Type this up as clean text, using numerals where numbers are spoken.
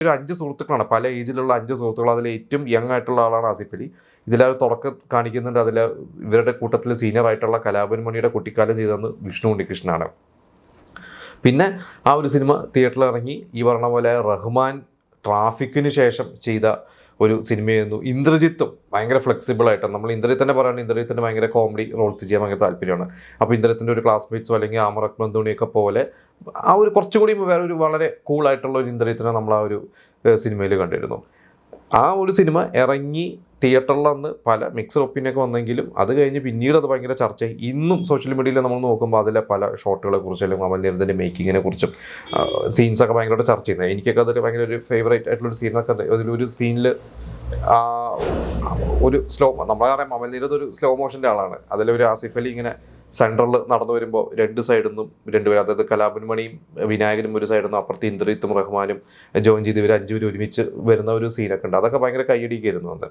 ഒരു 5 സുഹൃത്തുക്കളാണ്, പല ഏജിലുള്ള 5 സുഹൃത്തുക്കൾ. അതിൽ ഏറ്റവും യങ് ആയിട്ടുള്ള ആളാണ് ആസിഫ് അലി. ഇതിലത് തുടക്കം കാണിക്കുന്നുണ്ട്. അതിൽ ഇവരുടെ കൂട്ടത്തിൽ സീനിയർ ആയിട്ടുള്ള കലാഭവൻ മണിയുടെ കുട്ടിക്കാലം ചെയ്തതെന്ന് വിഷ്ണു ഉണ്ണികൃഷ്ണനാണ്. പിന്നെ ആ ഒരു സിനിമ തിയേറ്ററിൽ ഇറങ്ങി. ഈ പറഞ്ഞ പോലെ റഹ്മാൻ ട്രാഫിക്കിന് ശേഷം ചെയ്ത ഒരു സിനിമയായിരുന്നു. ഇന്ദ്രജിത്തും ഭയങ്കര ഫ്ലെക്സിബിളായിട്ട്, നമ്മൾ ഇന്ദ്രജിത്തിനെ പറയുകയാണെങ്കിൽ ഇന്ദ്രജിത്തിൻ്റെ ഭയങ്കര കോമഡി റോൾസ് ചെയ്യാൻ ഭയങ്കര താല്പര്യമാണ്. അപ്പോൾ ഇന്ദ്രജിത്തിൻ്റെ ഒരു ക്ലാസ്മേറ്റ്സോ അല്ലെങ്കിൽ ആമർ അക്മൽ ധോണിയൊക്കെ പോലെ ആ ഒരു കുറച്ചുകൂടി വേറെ ഒരു വളരെ കൂളായിട്ടുള്ള ഒരു ഇന്ദ്രജിത്തിനെ നമ്മൾ ആ ഒരു സിനിമയിൽ കണ്ടിരുന്നു. ആ ഒരു സിനിമ ഇറങ്ങി തിയേറ്ററിൽ അന്ന് പല മിക്സഡ് ഒപ്പീനിയൊക്കെ വന്നെങ്കിലും അത് കഴിഞ്ഞ് പിന്നീട് അത് ഭയങ്കര ചർച്ചയായി. ഇന്നും സോഷ്യൽ മീഡിയയിൽ നമ്മൾ നോക്കുമ്പോൾ അതിലെ പല ഷോട്ടുകളെ കുറിച്ച് അല്ലെങ്കിൽ അമൽനീരത്തിൻ്റെ മേക്കിങ്ങിനെ കുറിച്ചും സീൻസൊക്കെ ഭയങ്കരമായിട്ട് ചർച്ച ചെയ്യുന്നത്. എനിക്കൊക്കെ അതിൽ ഭയങ്കര ഒരു ഫേവറേറ്റ് ആയിട്ടുള്ളൊരു സീനൊക്കെ ഉണ്ട്. അതിലൊരു സീനിൽ ഒരു നമ്മളറിയാം അമൽനീരത് ഒരു സ്ലോ മോഷൻ്റെ ആളാണ്. അതിലൊരു ആസിഫ് അലി ഇങ്ങനെ സെൻട്രൽ നടന്നു വരുമ്പോൾ രണ്ട് സൈഡിൽ നിന്നും രണ്ടുപേരും, അതായത് കലാഭവൻ മണിയും വിനായകനും ഒരു സൈഡിൽ നിന്നും അപ്പുറത്ത് ഇന്ദ്രജിത്തും റഹ്മാനും ജോയിൻ ചെയ്ത് ഇവർ 5 പേര് ഒരുമിച്ച് വരുന്ന ഒരു സീനൊക്കെ ഉണ്ട്. അതൊക്കെ ഭയങ്കര കയ്യടിക്കായിരുന്നു അന്ന്.